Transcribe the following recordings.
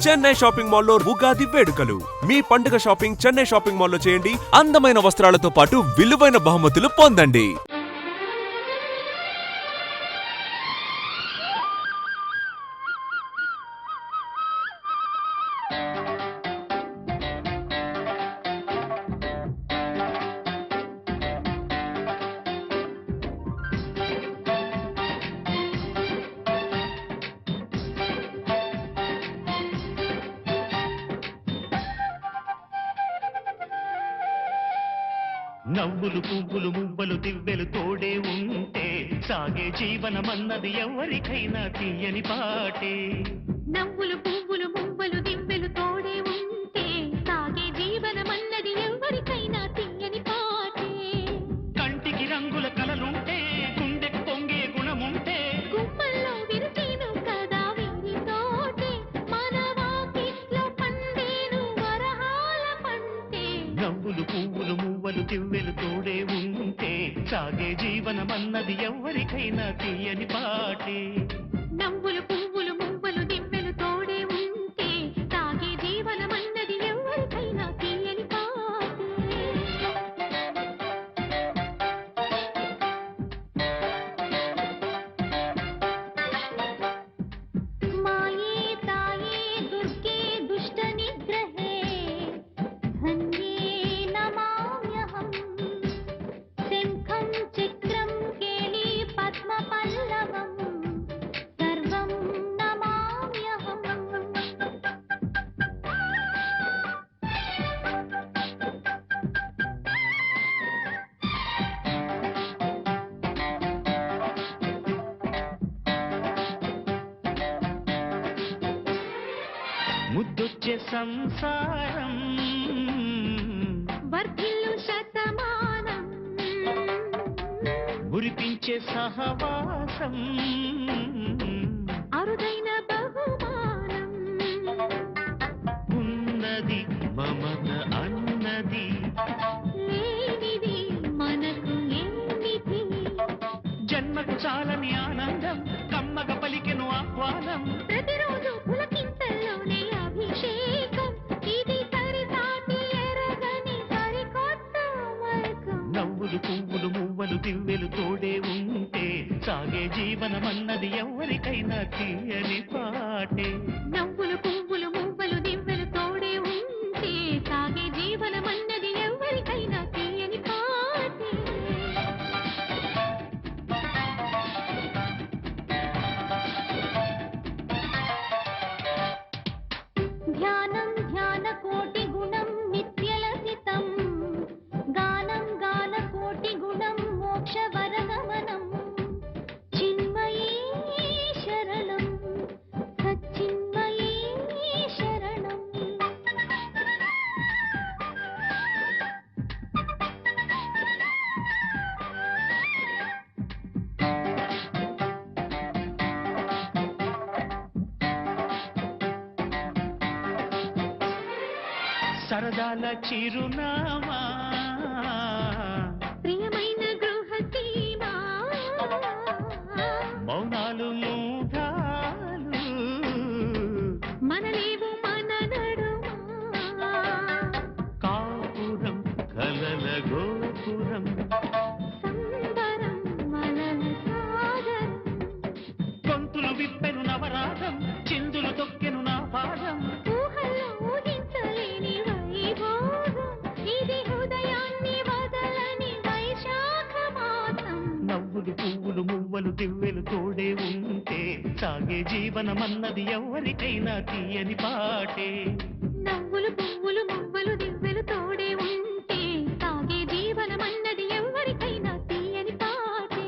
Chennai shopping మాల్లో ఉగాది వేడుకలు. మీ పండుగ షాపింగ్ చెన్నై షాపింగ్ మాల్లో చేయండి. అందమైన వస్త్రాలతో పాటు విలువైన బహుమతులు పొందండి. నవ్వులు పువ్వులు మువ్వలు దివ్వెలు తోడే ఉంటే సాగే జీవనమన్నది ఎవరికైనా తీయని పాటే. నవ్వులు పువ్వులు మువ్వలు దివ్వెలు తోడే ఉంటే సాగే జీవనమన్నది ఎవరికైనా తీయని పాటే. కంటికి రంగుల కలలుంటే గుండెకు పొంగే గుణముంటే గుమ్మల్లో విరిసేను కదా వీరితోటే మన వాకిట్లో పండేను వరహాల పంటే. నవ్వులు పువ్వులు మువ్వలు దివ్వెలు తోడే ఉంటే సాగే జీవనమన్నది ఎవరికైనా తీయని పాటే. నవ్వులు పువ్వులు మువ్వలు దివ్వెలు తోడే ఉంటే సాగే జీవనమన్నది ఎవరికైనా తీయని పాటే. మాయే తాయే దుర్గే దుష్ట నిగ్రహే ధన్యే నమామ్యహం. శంఖం చక్రం కేళీ పద్మ పల్లవం సర్వం నమామ్యహం. ముద్దొచ్చే సంసారం వర్ధిల్లు శతమానం మురిపించే సహవాసం అరుదైన బహుమానం. ఉన్నది మమత అన్నది లేనిది మనకు ఏమిటి. జన్మకు చాలని ఆనందం కమ్మగ పలికెను ఆహ్వానం. ప్రతిరోజు పులకింతల్లోనే అభిషేకం ఇది సరిసాటి ఎరగని సరికొత్త మైకం. నవ్వులు పువ్వులు మువ్వలు దివ్వెలు తోడే ఉంటే సాగే జీవనమన్నది ఎవరికైనా తీయని పాటే. నవ్వులు పువ్వులు మువ్వలు దివ్వెలు తోడే ఉంటే సాగే జీవనమన్నది ఎవరికైనా తీయని పాటే. ధ్యానం ధ్యాన కోటి గుణం నిత్యలసితం గానం గాన కోటి గుణం మోక్ష వరగమనం. చిన్మయీ శరణం సచ్చిన్మయీ శరణం. సరదాల చిరునామా ప్రియమైన గృహసీమా మౌనాలు మూఢాలు మనలేవు మన నడుమా. కాపురం కలల గోపురం సంబరం మనల సాగరం. గొంతులు విప్పెను నవరాగం చిందులు తొక్కెను నా పాదం. ఊహల్లో ఊహించలేని వైభోగం ఇది హృదయాన్ని వదలని వైశాఖ మాసం. నవ్వులు పువ్వులు మువ్వలు దివ్వెలు తోడే ఉంటే సాగే జీవనమన్నది ఎవరికైనా తీయని పాటే. నవ్వులు పువ్వులు మువ్వలు దివ్వెలు తోడే ఉంటే సాగే జీవనమన్నది ఎవరికైనా తీయని పాటే.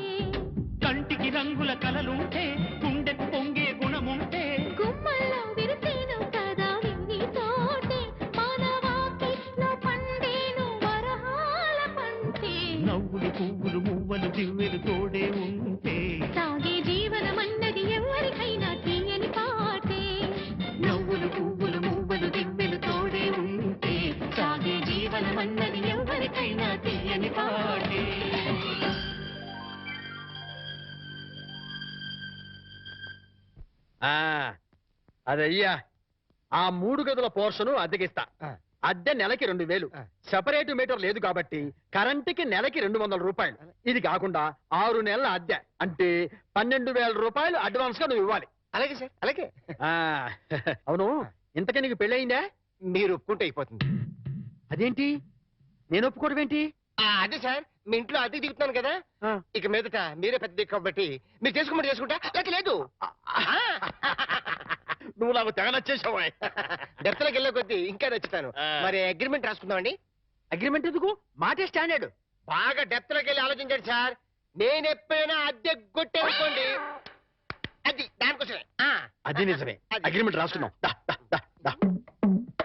కంటికి రంగుల కలలుంటే గుండెకు పొంగే గుణముంటే గుమ్మల్లో విరిసేను కదా వీరితోటే మన వాకిట్లో పండేను వరహాల పంటే. నవ్వులు పువ్వులు మువ్వలు దివ్వెలు తోడే ఉంటే సాగే జీవనమన్నది ఎవరికైనా తీయని పాటే. నవ్వులు పువ్వులు మువ్వలు దివ్వెలు తోడే ఉంటే సాగే జీవనమన్నది ఎవరికైనా తీయని పాటే. అదయ్యా ఆ 3 గదుల పోర్షను అద్దెకిస్తా. అద్దె నెలకి 2000. సెపరేట్ మీటర్ లేదు కాబట్టి కరెంటుకి నెలకి 200 రూపాయలు. ఇది కాకుండా 6 నెలల అద్దె అంటే 12,000 రూపాయలు అడ్వాన్స్ గా నువ్వు ఇవ్వాలి. అలాగే సార్, అలాగే. అవును, ఇంతకీ నీకు పెళ్ళయిందా? మీరు ఒప్పుకుంటే అయిపోతుంది. అదేంటి నేను ఒప్పుకోవడం ఏంటి? అదే సార్, మీ ఇంట్లో అద్దెకి దిగుతున్నాను కదా, ఇక మీదట మీరే పెద్ద దిక్కు కాబట్టి మీరు చేసుకోమని చేసుకుంటా, లేక లేదు. నువ్వు నాకు తెగ నచ్చేసావా? డెప్త్లోకి వెళ్ళే కొద్దీ ఇంకా నచ్చుతాను. మరి అగ్రిమెంట్ రాసుకుందామండి. అగ్రిమెంట్ ఎందుకు? మాటే స్టాండర్డ్. బాగా డెప్త్లోకి వెళ్ళి ఆలోచించండి సార్. నేను ఎప్పుడైనా అద్దె కొట్టేనుకోండి, అది దానికోసమే. అది నిజమే. అది. అగ్రిమెంట్ రాసుకున్నాం.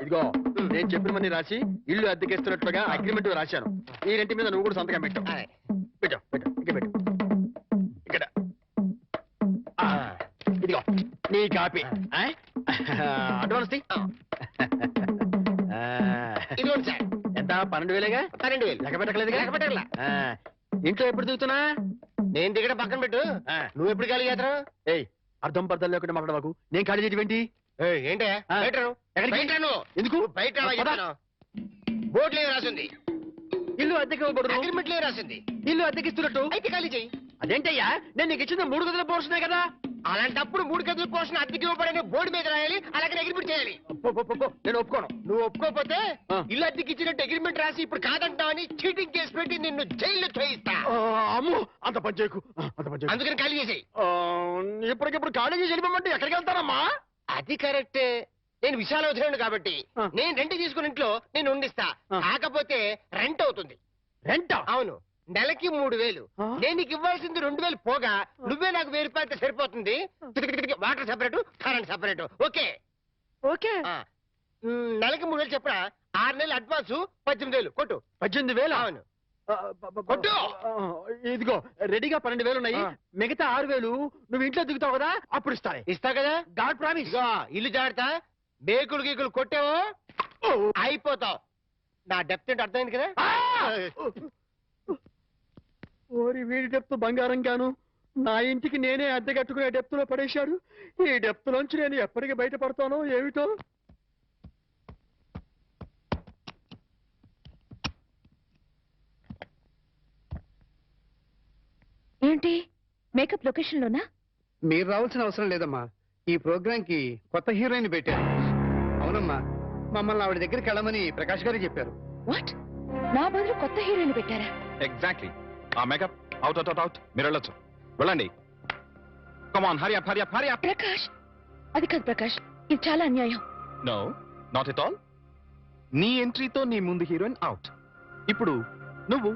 ఇదిగో నేను చెప్పినవన్నీ రాసి ఇల్లు అద్దెకిస్తున్నట్లుగా అగ్రిమెంట్ రాశాను. ఈ రెంటి మీద నువ్వు కూడా సంతకం పెట్టు. పెట్టు పెట్టు ఇక్కడ పెట్టు. ఇక్కడ ఇదిగో నీ కాపీ. అడ్వాన్స్ ఇదిగోండి సార్. ఎంత? 12,000గా? 12,000. లెక్క పెట్టలేదుగా? లెక్క పెట్టాలా? ఇంట్లో ఎప్పుడు దిగుతున్నా? నేను దిగడం పక్కన పెట్టు, నువ్వు ఎప్పుడు ఖాళీ చేస్తావు? ఏయ్, అర్థం పర్థం లేకుండా మాట్లాడవాకు. నేను ఖాళీ చేయటం ఏంటే బయట రా. ఎక్కడికి? బయట రా నువ్వు. ఎందుకు? బయట రా పద. చెప్తాను. బోర్డులో ఏం రాసింది? ఇల్లు అద్దెకి ఇవ్వకూడదు. అగ్రిమెంట్ లో ఏం రాసింది? ఇల్లు అద్దెకిస్తున్నట్టు. అయితే ఖాళీ చెయ్యి. అదేంటయ్యా, నేను నీకు ఇచ్చిన 3 గదుల పోర్షనే కదా. అలాంటప్పుడు 3 గదుల కోసం అద్దెకి ఇవ్వబడని బోర్డు మీద రాయాలి, అలాగే అగ్రిమెంట్ చేయాలి. నేను ఒప్పుకోను. నువ్వు ఒప్పుకోకపోతే ఆ. ఇల్లు అద్దెకి ఇచ్చినట్టు అగ్రిమెంట్ రాసి ఇప్పుడు కాదంటావని చీటింగ్ కేసు పెట్టి నిన్ను జైల్లో చేయిస్తా. అమ్ము, అంత పని చేయకు. అంత పని చేయకు. అందుకని ఖాళీ చేసేయి. ఇప్పటికిప్పుడు ఖాళీ చేసి వెళ్ళిపోమంటే ఎక్కడికి వెళ్తానమ్మా? అది కరెక్టే. నేను విశాల వదిలేను కాబట్టి ఆ. నేను రెంట్ తీసుకున్న ఇంట్లో నేను ఉండిస్తా. ఆ. కాకపోతే రెంట్ అవుతుంది. రెంట్? అవును, నెలకి 3,000. ఆ. నేను నీకు ఇవ్వాల్సింది 2,000 పోగా నువ్వే నాకు 1,000 రూపాయలు సరిపోతుంది. Water separate, current separate. Okay okay. నెలకి 3,000 చెప్పడా 6 నెలలు అడ్వాన్స్ 18,000 కొట్టు. 18,000? అవును. కొట్టు. ఇదిగో రెడీగా 12,000 ఉన్నాయి. ఆ. మిగతా 6,000 నువ్వు ఇంట్లో దిగుతావు కదా, అప్పుడు ఇస్తానే. ఇస్తా కదా. God promise. ఇగో ఇల్లు జాగ్రత్త. బేకులు గీకులు కొట్టావో అయిపోతావు. నా డెప్త్ ఏంటి అర్థమైంది కదా. ఓరి వీడి డెప్త్ బంగారం గాను నా ఇంటికి నేనే అద్దె కట్టుకునే డెప్త్ లో పడేశాడు. ఈ డెప్త్ లోంచి నేను ఎప్పటికి బయటపడతానో ఏమిటో. ఏంటి మేకప్ లొకేషన్ లోనా? మీరు రావాల్సిన అవసరం లేదమ్మా. ఈ ప్రోగ్రామ్ కి కొత్త హీరోయిన్ పెట్టారు. అవునమ్మా, మమ్మల్ని ఆవిడ దగ్గరికి వెళ్ళమని ప్రకాష్ గారు చెప్పారు. వాట్? నా బదులు కొత్త హీరోయిన్ పెట్టారా? ఎగ్జాక్ట్లీ. ఆ makeup out out out out. మీరు వెళ్ళొచ్చు, వెళ్ళండి. Come on, hurry up, hurry up, hurry up. Prakash, అది కాదు ప్రకాష్, ఇది చాలా అన్యాయం. No, not at all. నీ ఎంట్రీతో నీ ముందు హీరోయిన్ అవుట్. ఇప్పుడు నువ్వు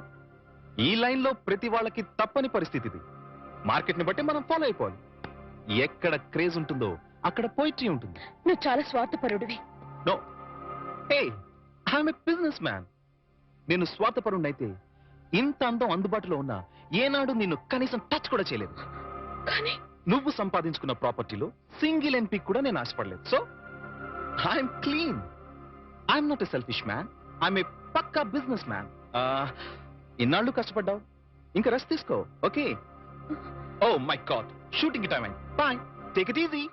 ఈ లైన్ లో ప్రతి వాళ్ళకి తప్పని పరిస్థితి ఇది. మార్కెట్ ని బట్టి మనం ఫాలో అయిపోవాలి. ఎక్కడ క్రేజ్ ఉంటుందో అక్కడ పోయిట్రీ ఉంటుంది. నువ్వు చాలా స్వార్థపరుడివి. No, hey, I'm a businessman. నేను స్వార్థపరుణ్ణైతే ఇంత అందం అందుబాటులో ఉన్నా ఏనాడు నిన్ను కనీసం టచ్ కూడా చేయలేదు. కానీ నువ్వు సంపాదించుకున్న ప్రాపర్టీలో సింగిల్ ఎన్పీ కూడా నేను ఆశపడలేదు. So I'm clean. I'm not a selfish man. I'm a పక్కా బిజినెస్ మ్యాన్. ఇన్నాళ్ళు కష్టపడ్డావు, ఇంకా రెస్ట్ తీసుకో. Okay? Oh my god, shooting time అయింది. Bye, take it easy.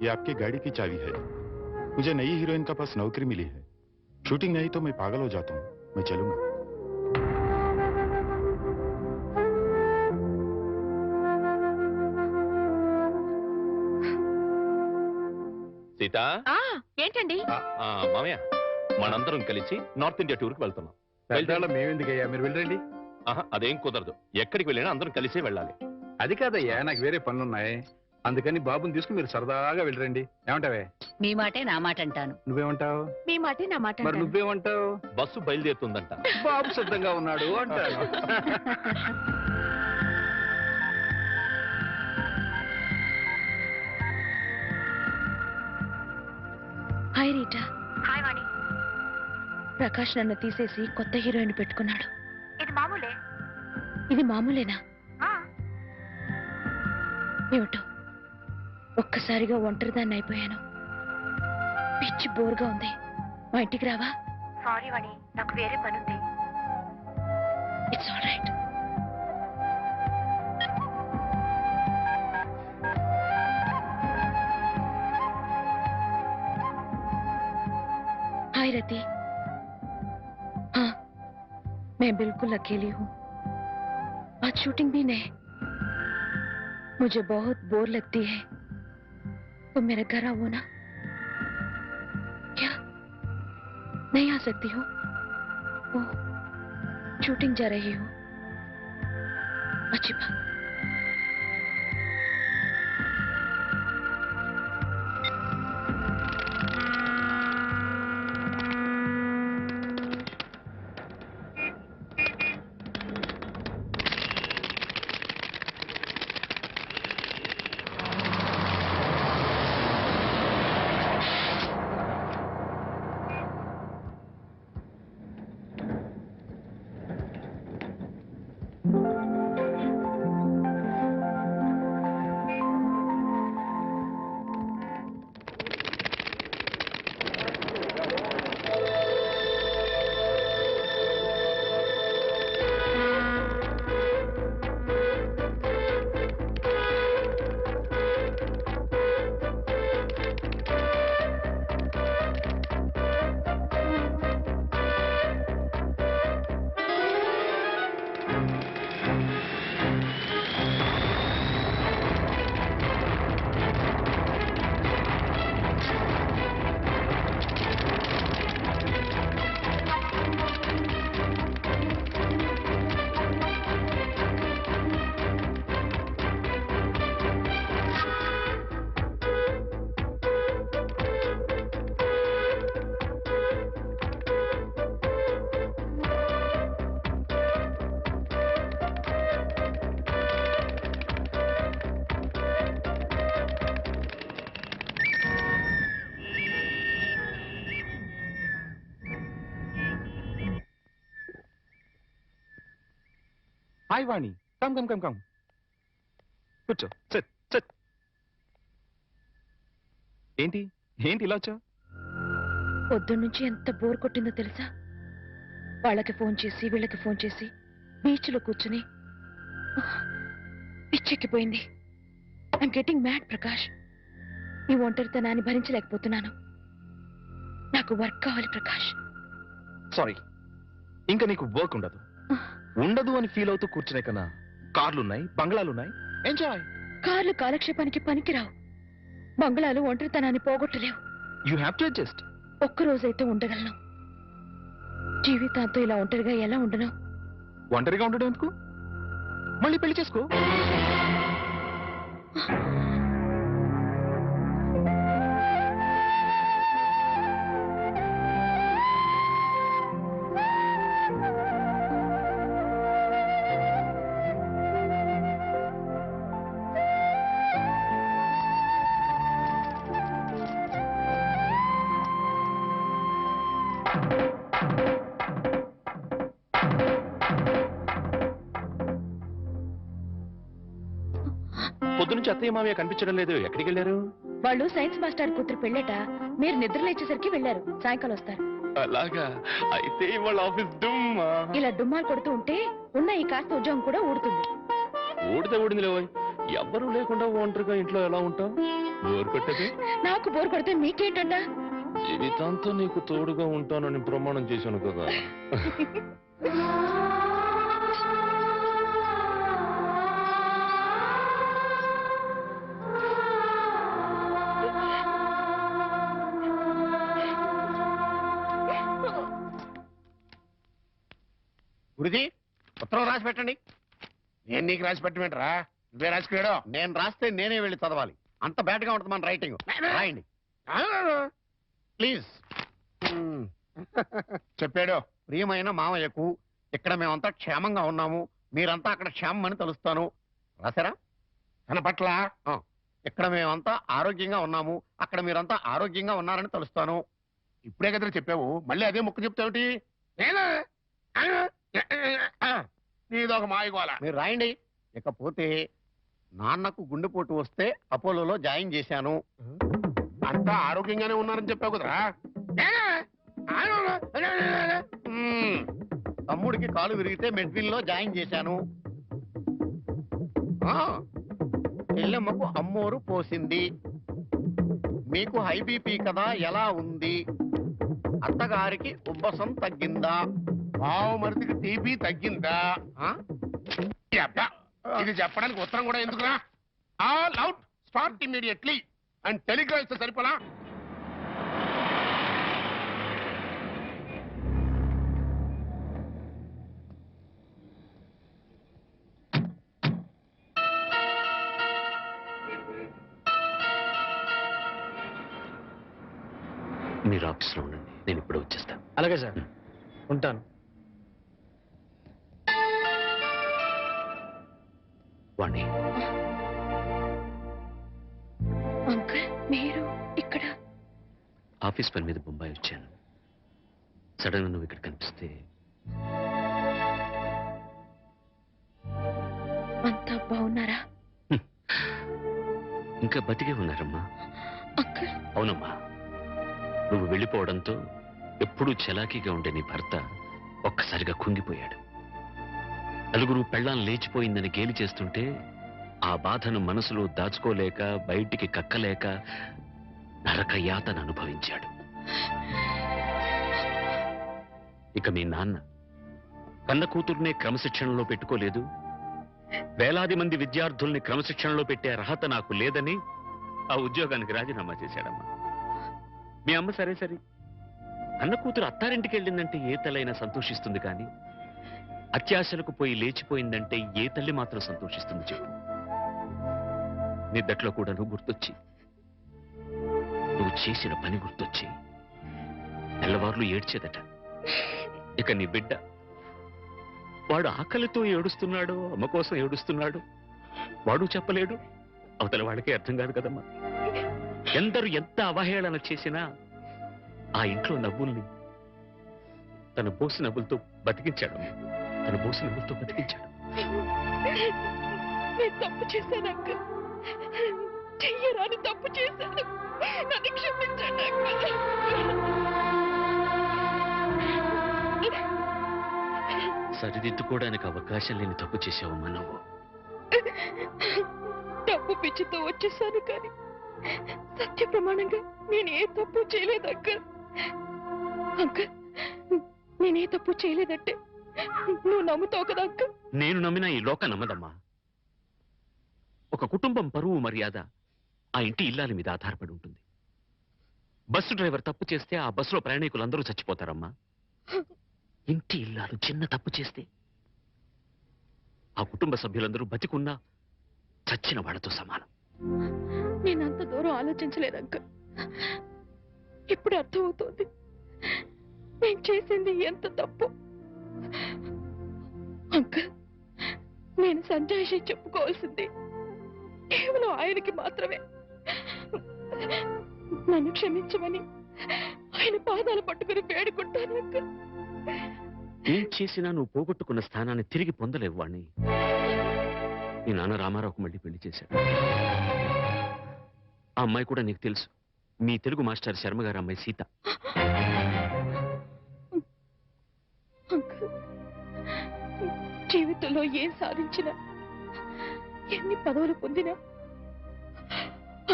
ये आपकी गाड़ी की चाबी है। मुझे नई हीरोइन का पास नौकरी मिली है। शूटिंग नहीं तो मैं पागल हो जाता हूँ। मैं चलूंगा। సీత, ఏంటండి? మామయ్య, మనందరం కలిసి నార్త్ ఇండియా టూర్ కి వెళ్తున్నాం. మేమెందుకయ్యా, మీరు వెళ్ళండి. అదేం కుదరదు. ఎక్కడికి వెళ్ళినా అందరం కలిసే వెళ్ళాలి. అది కాదయ్యా, నాకు వేరే పనులున్నాయి. అందుకని బాబుని తీసుకుని మీరు సరదాగా వెళ్ళరండి. ఏమంటావే? మీ మాటే నా మాట అంటాను. నువ్వేమంటావు? మీ మాటే నా మాట మరి అంటాను. నువ్వేమంటావు? బస్సు బయలుదేరుతుందంట. బాబు సిద్ధంగా ఉన్నాడు అంటాను. Hi Rita. హాయ్ వాణి, ప్రకాష్ నన్ను తీసేసి కొత్త హీరోయిన్ పెట్టుకున్నాడు. ఇది మామూలేనా? ఏమిటో ఒక్కసారిగా ఒంటరిదాన్ని అయిపోయాను. పిచ్చి బోర్గా ఉంది. మా ఇంటికి రావా? సారీ వాణి, నాకు వేరే పని ఉంది. It's all right. Hi Rati. हाँ, मैं बिल्कुल अकेली हूँ। आज शूटिंग भी नहीं। मुझे बहुत बोर लगती है, तो मेरे घर आओ ना। क्या नहीं आ सकती हो? ओह, शूटिंग जा रही हो? अच्छी बात। హాయ్ వాణి, కమ్ కమ్ కమ్ కమ్, కూర్చో, సిట్ సిట్. ఏంటి ఏంటి ఇలా వచ్చావు? పొద్దున్నుంచి ఎంత బోర్ కొట్టిందో తెలుసా? వాళ్ళకి ఫోన్ చేసి వీళ్ళకి ఫోన్ చేసి బీచ్లో కూర్చుని పిచ్చెక్కిపోయింది. I'm getting mad Prakash. ఈ ఒంటరితనాన్ని భరించలేకపోతున్నాను. నాకు వర్క్ కావాలి ప్రకాష్. సారీ, ఇంకా నీకు వర్క్ ఉండదు. ఉండదు అని ఫీల్ అవుతూ కూర్చునే కన్నా కార్లున్నాయి, బంగ్లాలున్నాయి, ఎంజాయ్. కార్లు కాలక్షేపానికి పనికిరావు. బంగ్లాలు ఒంటరితనాన్ని పోగొట్టలేవు. You have to adjust. ఒక్కరోజైతే ఉండగలను. జీవితాంతో ఇలా ఒంటరిగా ఎలా ఉండను? ఒంటరిగా ఉండడం ఎందుకు? మళ్ళీ పెళ్లి చేసుకో. పొద్దునుంచి అత్తయ్య మామయ్య కనిపించడం లేదు, ఎక్కడికి వెళ్ళారు? వాళ్ళు సైన్స్ మాస్టర్ కూతురు పెళ్ళట. మీరు నిద్ర లేచేసరికి వెళ్ళారు. సాయంకాలం వస్తారు. అలాగా? అయితే వాళ్ళ ఆఫీస్ డుమ్మా. ఇలా డుమ్మాలు కొడుతూ ఉంటే ఉన్న ఈ కాస్త ఉద్యోగం కూడా ఊడుతుంది. ఊడితే ఊడింది లేవోయ్. ఎవ్వరూ లేకుండా ఒంటరిగా ఇంట్లో ఎలా ఉంటావు? బోర్ కొట్టది. నాకు బోర్ కొడితే మీకేంటంట? జీవితాంతో నీకు తోడుగా ఉంటానని ప్రమాణం చేశాను కదా. గురుజీ, ఉత్తరం రాసి పెట్టండి. నేను నీకు రాసి పెట్టమంటారా? నువ్వే రాసుకున్నాడు. నేను రాస్తే నేనే వెళ్ళి చదవాలి. అంత బ్యాడ్గా ఉంటుంది మన రైటింగ్. రాయండి ప్లీజ్. చెప్పాడు, ప్రియమైన మామయ్యకు, ఇక్కడ మేమంతా క్షేమంగా ఉన్నాము, మీరంతా అక్కడ క్షేమం అని తెలుస్తాను. రాశారా? తన పట్ల ఇక్కడ మేమంతా ఆరోగ్యంగా ఉన్నాము, అక్కడ మీరంతా ఆరోగ్యంగా ఉన్నారని తెలుస్తాను. ఇప్పుడే కదా చెప్పావు, మళ్ళీ అదే ముక్క చెప్తావుటి? నేనా? నీదొక మాయగోల. మీరు రాయండి. ఇకపోతే నాన్నకు గుండెపోటు వస్తే అపోలోలో జాయిన్ చేశాను. అంతా ఆరోగ్యంగానే ఉన్నారని చెప్పావు కదరా. తమ్ముడికి కాలు విరిగితే మెడ్విన్ లో జాయిన్ చేశాను. చెల్లెమ్మకు అమ్మోరు పోసింది. మీకు హై బీపీ కదా, ఎలా ఉంది? అత్తగారికి ఉబ్బసం తగ్గిందా? మరిదికి టీబీ తగ్గిందా? అబ్బా, ఇది చెప్పడానికి ఉత్తరం కూడా ఎందుకురా? All out, start immediately and Telegram ఇస్తే సరిపోలా? మీరు ఆఫీస్లో ఉండండి, నేను ఇప్పుడు వచ్చేస్తాను. అలాగే సార్, ఉంటాను. వాణి, అంకుల్ మీరు ఇక్కడ? ఆఫీస్ పని మీద బొంబాయి వచ్చాను. సడన్ గా నువ్వు ఇక్కడ కనిపిస్తే అంతా బాగున్నారా? ఇంకా బతికే ఉన్నారమ్మా. అంకుల్. అవునమ్మా, నువ్వు వెళ్ళిపోవడంతో ఎప్పుడూ చలాకీగా ఉండే నీ భర్త ఒక్కసారిగా కుంగిపోయాడు. నలుగురు పెళ్ళాం లేచిపోయిందని గేలి చేస్తుంటే ఆ బాధను మనసులో దాచుకోలేక బయటికి కక్కలేక నరక యాతన అనుభవించాడు. ఇక మీ నాన్న కన్న కూతుర్నే క్రమశిక్షణలో పెట్టుకోలేదు, వేలాది మంది విద్యార్థుల్ని క్రమశిక్షణలో పెట్టే అర్హత నాకు లేదని ఆ ఉద్యోగానికి రాజీనామా చేశాడమ్మా. మీ అమ్మ సరే సరే, అన్న కూతురు అత్తారింటికి వెళ్ళిందంటే ఏ తల్లైనా సంతోషిస్తుంది, కానీ అత్యాశలకు పోయి లేచిపోయిందంటే ఏ తల్లి మాత్రం సంతోషిస్తుంది చెప్పు. నిద్దట్లో కూడా నువ్వు గుర్తొచ్చి, నువ్వు చేసిన పని గుర్తొచ్చి నెల్లవార్లు ఏడ్చేదట. ఇక నీ బిడ్డ, వాడు ఆకలితో ఏడుస్తున్నాడు, అమ్మ కోసం ఏడుస్తున్నాడు, వాడు చెప్పలేడు, అవతల వాళ్ళకే అర్థం కాదు కదమ్మా. ఎందరు ఎంత అవహేళన చేసినా ఆ ఇంట్లో నవ్వుల్ని తన బోసి నవ్వులతో బతికించాడు. తన బోసి నవ్వులతో బతికించాడు. నేను తప్పు చేశాను అంకుల్, చెయ్యరాని తప్పు చేశాను, నన్ను క్షమించండి అంకుల్. సరిదిద్దుకోవడానికి అవకాశం లేని తప్పు చేసావమ్మా నువ్వు. తప్పు పిచ్చితో వచ్చేసాను, కానీ సత్య ప్రమాణంగా నేనే తప్పు చేయలేదు అంకుల్. అంకుల్, నేనే తప్పు చేయలేదంటే నువ్వు నమ్ముతావు కదా అంకుల్? నేను నమ్మినా ఈ లోక నమ్మదమ్మా. ఒక కుటుంబం పరువు మర్యాద ఆ ఇంటి ఇల్లాలి మీద ఆధారపడి ఉంటుంది. బస్సు డ్రైవర్ తప్పు చేస్తే ఆ బస్సులో ప్రయాణికులందరూ చచ్చిపోతారమ్మా. ఇంటి ఇల్లాలు చిన్న తప్పు చేస్తే ఆ కుటుంబ సభ్యులందరూ బతికున్నా చచ్చిన వాళ్ళతో సమానం. నేనంత దూరం ఆలోచించలేదు అంకుల్. ఇప్పుడు అర్థమవుతోంది నేను చేసింది ఎంత తప్పు. అంకుల్, నేను సంజాయిషి చెప్పుకోవాల్సింది కేవలం ఆయనకి మాత్రమే. నన్ను క్షమించమని ఆయన పాదాలు పట్టుకుని వేడుకుంటాను అంకుల్. ఏం చేసినా నువ్వు పోగొట్టుకున్న స్థానాన్ని తిరిగి పొందలేవు వాణ్ణి. నీ నాన్న రామారావుకు మళ్ళీ పెళ్లి చేశాడు. ఆ అమ్మాయి కూడా నీకు తెలుసు, మీ తెలుగు మాస్టర్ శర్మ గారి అమ్మాయి సీత. అంకుల్, జీవితంలో ఏం సాధించినా, ఎన్ని పదవులు పొందినా,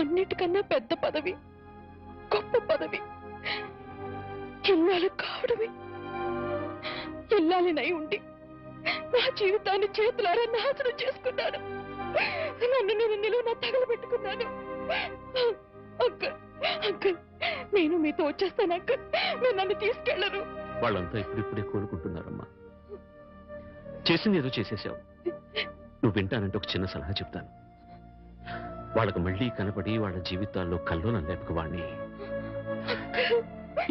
అన్నిటికన్నా పెద్ద పదవి, గొప్ప పదవి ఇల్లాలు కావడమే. ఇల్లాలినై ఉండి నా జీవితాన్ని చేతులారా నాశనం చేసుకున్నాను. నన్ను నేను నిలువున తగలబెట్టుకున్నాను. అంకుల్, అంకుల్, నేను మీతో వచ్చేస్తాను అంకుల్. మీరు నన్ను తీసుకెళ్లరు. వాళ్ళంతా ఇప్పుడిప్పుడే కోలుకుంటున్నారమ్మా. చేసింది ఏదో చేసేసావు. నువ్వు వింటానంటే ఒక చిన్న సలహా చెప్తాను. వాళ్ళకు మళ్ళీ కనపడి వాళ్ళ జీవితాల్లో కల్లోలం లేపక వాణ్ణి.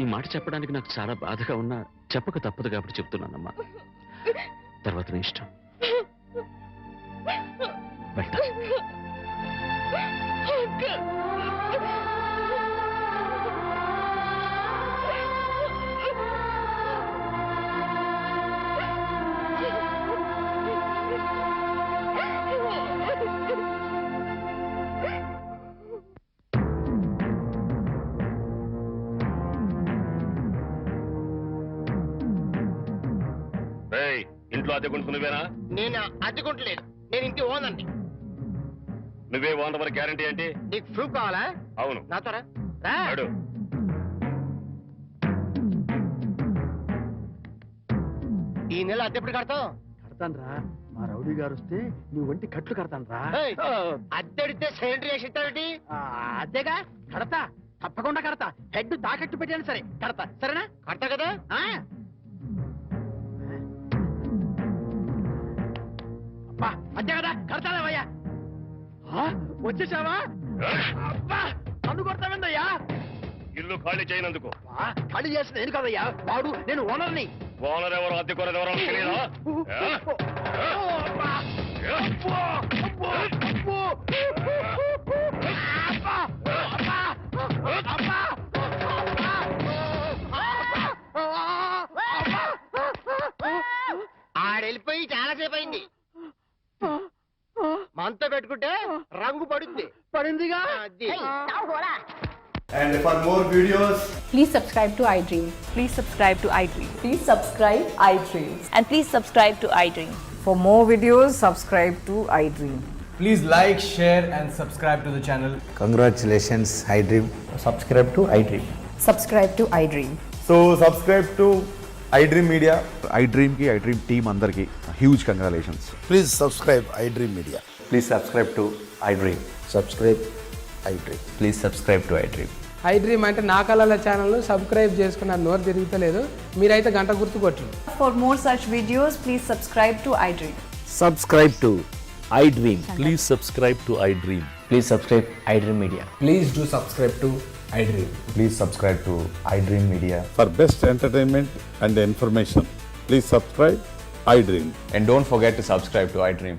ఈ మాట చెప్పడానికి నాకు చాలా బాధగా ఉన్నా చెప్పక తప్పదు కాబట్టి చెప్తున్నానమ్మా. తర్వాత నీ ఇష్టం. వెళ్తా. ఇంట్లో అద్దెకుంటున్నావేనా? నేను అద్దెకుంటలేదు, నేను ఇంటి ఓనండి. నువ్వే ఓనర్ మరి గ్యారంటీ ఏంటి? నీకు ప్రూఫ్ కావాలా? అవును. నాతో రా. రా. అడు. ఈ నెల అద్దె ఎప్పుడు కడతావు? కడతాను రా, మా రౌడీ గారు వస్తే నీ ఒంటి కట్లు కడతాను రా. అద్దె అడిగితే సెంట్రీ వేసి ఇస్తావేంటి? అదేగా కడతా, తప్పకుండా కడతా. హెడ్ తాకట్టు పెట్టాను సరే కడతా, సరేనా? కడతా కదా? అబ్బా అంతే కదా, కడతానేవయ్యా. వచ్చేసావా? అబ్బా నన్ను కొడతావేందయ్యా? ఇల్లు ఖాళీ చేయనందుకు. ఖాళీ చేసిన నేను కదయ్యా, వాడు నేను ఓనర్ని. ఓనర్ ఎవరో అద్దెకోనర్ ఎవరో తెలియదా? ఆడెళ్ళిపోయి చాలాసేపు అయింది. మనతో పెట్టుకుంటే రంగు పడుద్ది. పడిందిగా. అది. And for more videos, Please subscribe to iDream. Please subscribe to iDream. Please subscribe iDream. And please subscribe to iDream. For more videos, subscribe to iDream. please like, share, and subscribe to the channel. Congratulations, iDream. Subscribe to iDream. Subscribe to iDream. So subscribe to iDream Media. iDream ki iDream team andarki huge congratulations. Please subscribe iDream Media. Please subscribe to iDream. Subscribe iDream. Please subscribe to iDream. iDream అంటే నా కళల ఛానల్ను subscribe చేసుకున్న నోరు తిరుగుతలేదు, మీరైతే గంట గుర్తు కొట్టు. For more such videos, please subscribe to iDream. Subscribe to iDream. Please subscribe to iDream. Please subscribe iDream Media. Please do subscribe to iDream. Please subscribe to iDream Media. For best entertainment and information, please subscribe iDream. And don't forget to subscribe to iDream.